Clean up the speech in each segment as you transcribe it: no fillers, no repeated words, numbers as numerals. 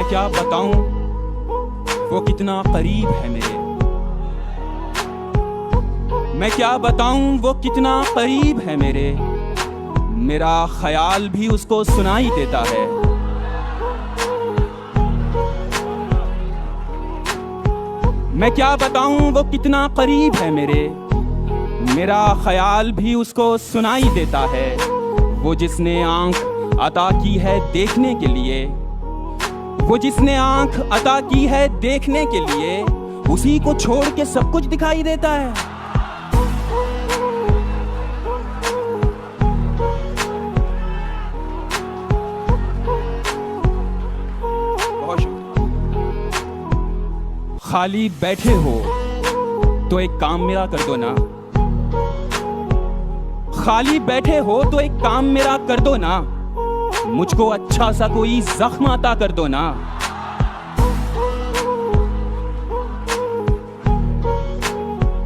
मैं क्या बताऊं वो कितना करीब है मेरे। मैं क्या बताऊं वो कितना करीब है मेरे। मेरा ख्याल भी उसको सुनाई देता है। मैं क्या बताऊं वो कितना करीब है मेरे। मेरा ख्याल भी उसको सुनाई देता है। वो जिसने आंख अता की है देखने के लिए, वो जिसने आंख अता की है देखने के लिए, उसी को छोड़ के सब कुछ दिखाई देता है। बहुत शुक्रिया। खाली बैठे हो तो एक काम मेरा कर दो ना। खाली बैठे हो तो एक काम मेरा कर दो ना। मुझको अच्छा सा कोई जख्म अता कर दो ना।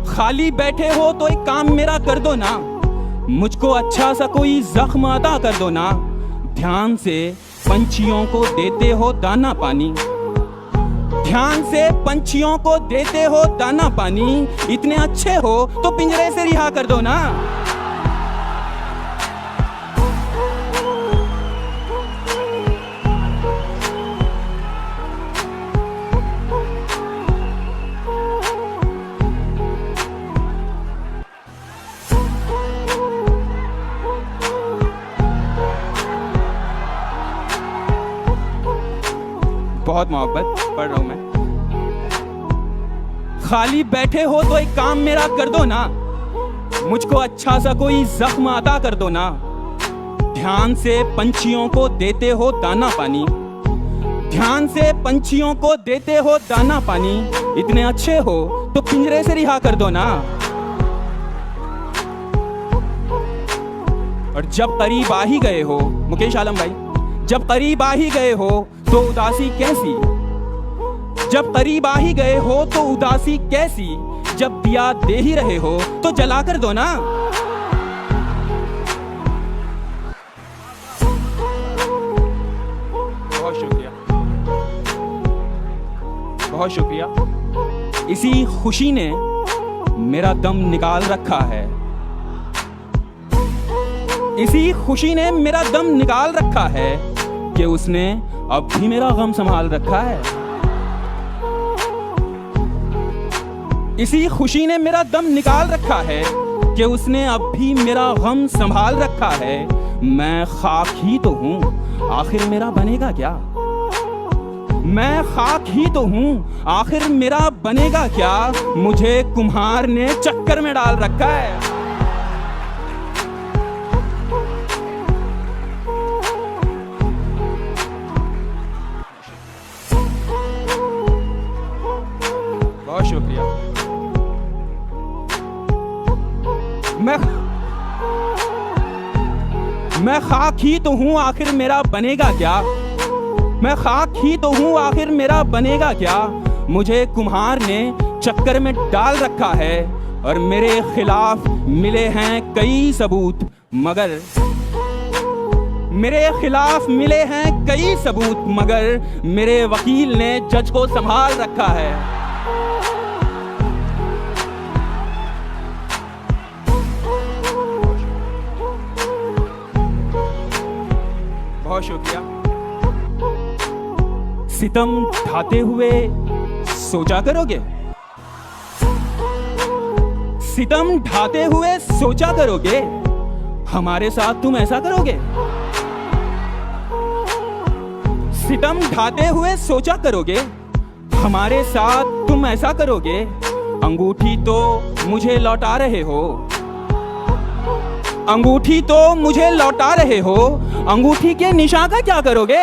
खाली बैठे हो तो एक काम मेरा कर दो ना। मुझको अच्छा सा कोई जख्म अता कर दो ना। ध्यान से पंछियों को देते हो दाना पानी। ध्यान से पंछियों को देते हो दाना पानी। इतने अच्छे हो तो पिंजरे से रिहा कर दो ना। बहुत मोहब्बत पढ़ रहा हूं मैं। खाली बैठे हो तो एक काम मेरा कर दो ना। मुझको अच्छा सा कोई जख्म अता कर दो ना। ध्यान से पंछियों को देते हो दाना पानी। ध्यान से पंछियों को देते हो दाना पानी। इतने अच्छे हो तो पिंजरे से रिहा कर दो ना। और जब करीब आ ही गए हो मुकेश आलम भाई, जब करीब आ ही गए हो तो उदासी कैसी। जब करीब आ ही गए हो तो उदासी कैसी। जब दिया दे ही रहे हो तो जला कर दो ना। बहुत शुक्रिया, बहुत शुक्रिया। इसी खुशी ने मेरा दम निकाल रखा है। इसी खुशी ने मेरा दम निकाल रखा है कि उसने अब भी मेरा गम संभाल रखा है। इसी खुशी ने मेरा दम निकाल रखा है कि उसने अब भी मेरा गम संभाल रखा है। मैं खाक ही तो हूं आखिर मेरा बनेगा क्या। मैं खाक ही तो हूं आखिर मेरा बनेगा क्या। मुझे कुम्हार ने चक्कर में डाल रखा है। बहुत शुक्रिया। मैं खाक ही तो हूं आखिर मेरा बनेगा क्या। मैं खाक ही तो हूं आखिर मेरा बनेगा क्या। मुझे कुम्हार ने चक्कर में डाल रखा है और मेरे खिलाफ मिले हैं कई सबूत, मगर मेरे खिलाफ मिले हैं कई सबूत, मगर मेरे वकील ने जज को संभाल रखा है। बहुत शुक्रिया। सितम ढाते हुए सोचा करोगे। सितम ढाते हुए सोचा करोगे। हमारे साथ तुम ऐसा करोगे। सितम ढाते हुए सोचा करोगे। हमारे साथ तुम ऐसा करोगे। अंगूठी तो मुझे लौटा रहे हो। अंगूठी तो मुझे लौटा रहे हो। अंगूठी के निशान का क्या करोगे।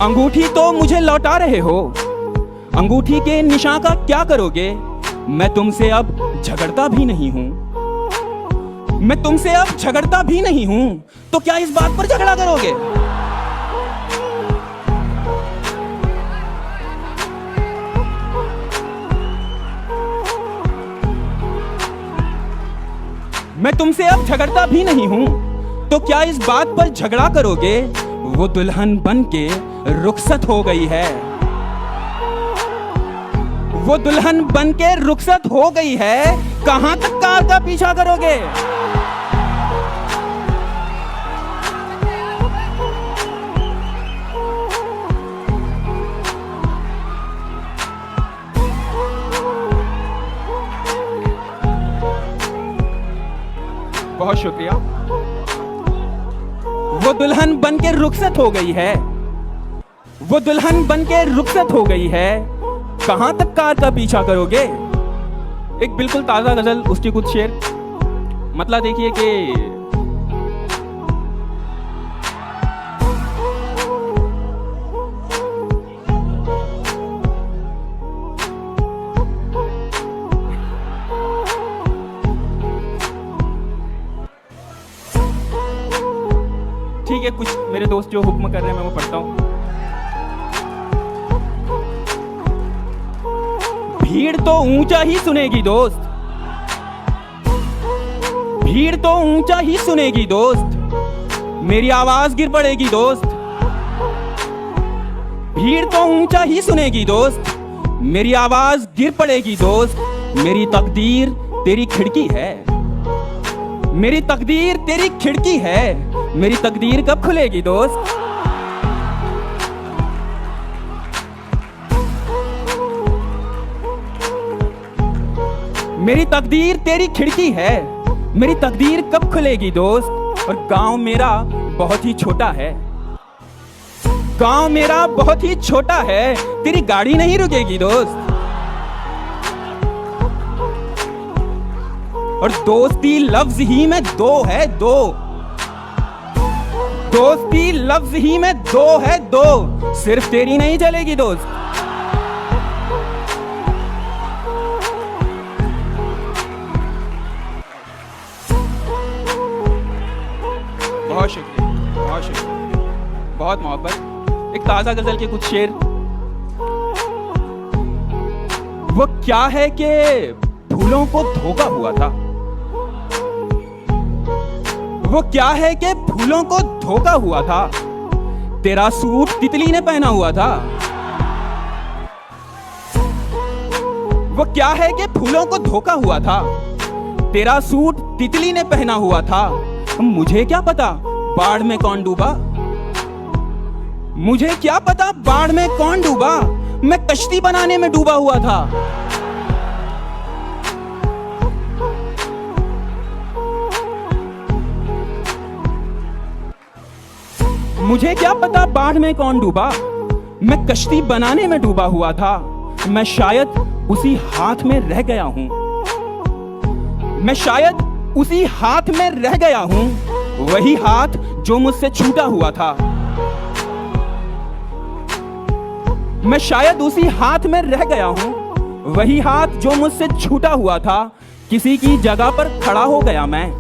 अंगूठी तो मुझे लौटा रहे हो। अंगूठी के निशान का क्या करोगे। मैं तुमसे अब झगड़ता भी नहीं हूं। मैं तुमसे अब झगड़ता भी नहीं हूं, तो क्या इस बात पर झगड़ा करोगे। मैं तुमसे अब झगड़ता भी नहीं हूं, तो क्या इस बात पर झगड़ा करोगे? वो दुल्हन बन के रुखसत हो गई है, वो दुल्हन बन के रुखसत हो गई है, कहां तक कार का पीछा करोगे? बहुत शुक्रिया। वो दुल्हन बन के रुखसत हो गई है, वो दुल्हन बन के रुखसत हो गई है, कहां तक कार का पीछा करोगे? एक बिल्कुल ताजा गजल, उसके कुछ शेर। मतलब देखिए कि ठीक है, कुछ मेरे दोस्त जो हुक्म कर रहे हैं मैं वो पढ़ता हूं। भीड़ तो ऊंचा ही सुनेगी दोस्त, भीड़ तो ऊंचा ही सुनेगी दोस्त, मेरी आवाज गिर पड़ेगी दोस्त। भीड़ तो ऊंचा ही सुनेगी दोस्त, मेरी आवाज गिर पड़ेगी दोस्त। मेरी तकदीर तेरी खिड़की है, मेरी तकदीर तेरी खिड़की है, मेरी तकदीर कब खुलेगी दोस्त? मेरी तकदीर तेरी खिड़की है, मेरी तकदीर कब खुलेगी दोस्त? और गांव मेरा बहुत ही छोटा है, गांव मेरा बहुत ही छोटा है, तेरी गाड़ी नहीं रुकेगी दोस्त। और दोस्ती लफ्ज ही में दो है, दो, दोस्ती लफ्ज ही में दो है, दो, सिर्फ तेरी नहीं चलेगी दोस्त। बहुत शुक्रिया, बहुत शुक्रिया, बहुत मोहब्बत। एक ताजा गजल के कुछ शेर। वो क्या है कि फूलों को धोखा हुआ था, वो क्या है कि फूलों को धोखा हुआ था, तेरा सूट तितली ने पहना हुआ था। वो क्या है कि फूलों को धोखा हुआ था, तेरा सूट तितली ने पहना हुआ था। मुझे क्या पता बाढ़ में कौन डूबा, मुझे क्या पता बाढ़ में कौन डूबा, मैं कश्ती बनाने में डूबा हुआ था। मुझे क्या पता बाढ़ में कौन डूबा, मैं कश्ती बनाने में डूबा हुआ था। मैं शायद उसी हाथ में रह गया हूं, मैं शायद उसी हाथ में रह गया हूं, वही हाथ जो मुझसे छूटा हुआ था। मैं शायद उसी हाथ में रह गया हूं, वही हाथ जो मुझसे छूटा हुआ था। किसी की जगह पर खड़ा हो गया मैं,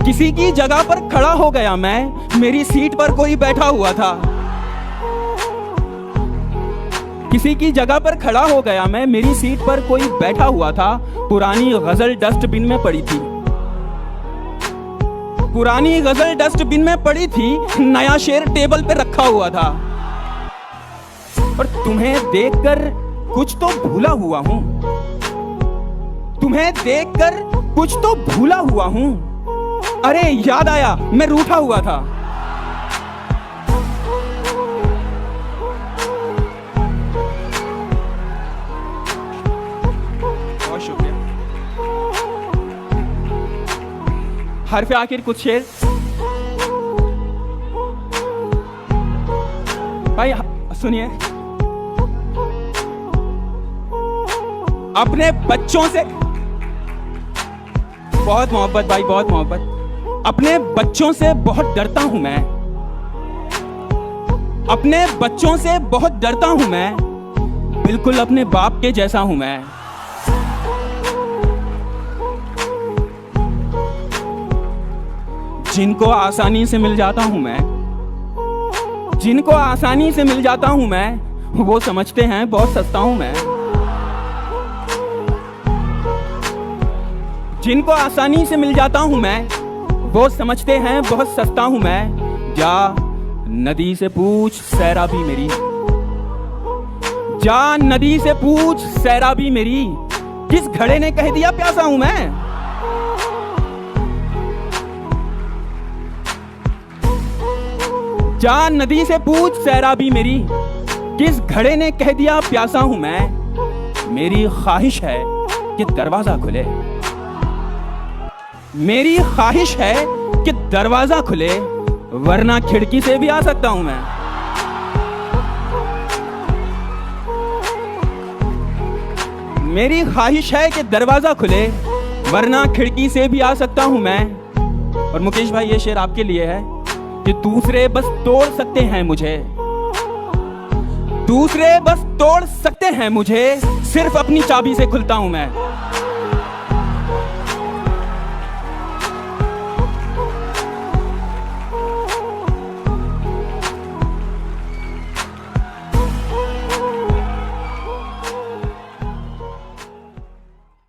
किसी की जगह पर खड़ा हो गया मैं, मेरी सीट पर कोई बैठा हुआ था। किसी की जगह पर खड़ा हो गया मैं, मेरी सीट पर कोई बैठा हुआ था। पुरानी गजल डस्टबिन में पड़ी थी, पुरानी गजल डस्टबिन में पड़ी थी, नया शेर टेबल पे रखा हुआ था। और तुम्हें देखकर कुछ तो भूला हुआ हूं, तुम्हें देखकर कुछ तो भूला हुआ हूं। अरे याद आया मैं रूठा हुआ था। बहुत शुक्रिया। हर्फ आखिर कुछ शेर। भाई सुनिए, अपने बच्चों से बहुत मोहब्बत, भाई बहुत मोहब्बत। अपने बच्चों से बहुत डरता हूं मैं, अपने बच्चों से बहुत डरता हूं मैं, बिल्कुल अपने बाप के जैसा हूं मैं। जिनको आसानी से मिल जाता हूं मैं, जिनको आसानी से मिल जाता हूं मैं, वो समझते हैं बहुत सस्ता हूं मैं। जिनको आसानी से मिल जाता हूं मैं, वो समझते हैं बहुत सस्ता हूं मैं। जा नदी से पूछ सैराबी मेरी, जा नदी से पूछ सैराबी मेरी, किस घड़े ने कह दिया प्यासा हूं मैं। जा नदी से पूछ सैराबी मेरी, किस घड़े ने कह दिया प्यासा हूं मैं। मेरी ख्वाहिश है कि दरवाजा खुले, मेरी ख्वाहिश है कि दरवाजा खुले, वरना खिड़की से भी आ सकता हूं मैं। मेरी ख्वाहिश है कि दरवाजा खुले, वरना खिड़की से भी आ सकता हूं मैं। और मुकेश भाई, ये शेर आपके लिए है कि दूसरे बस तोड़ सकते हैं मुझे, दूसरे बस तोड़ सकते हैं मुझे, सिर्फ अपनी चाबी से खुलता हूं मैं।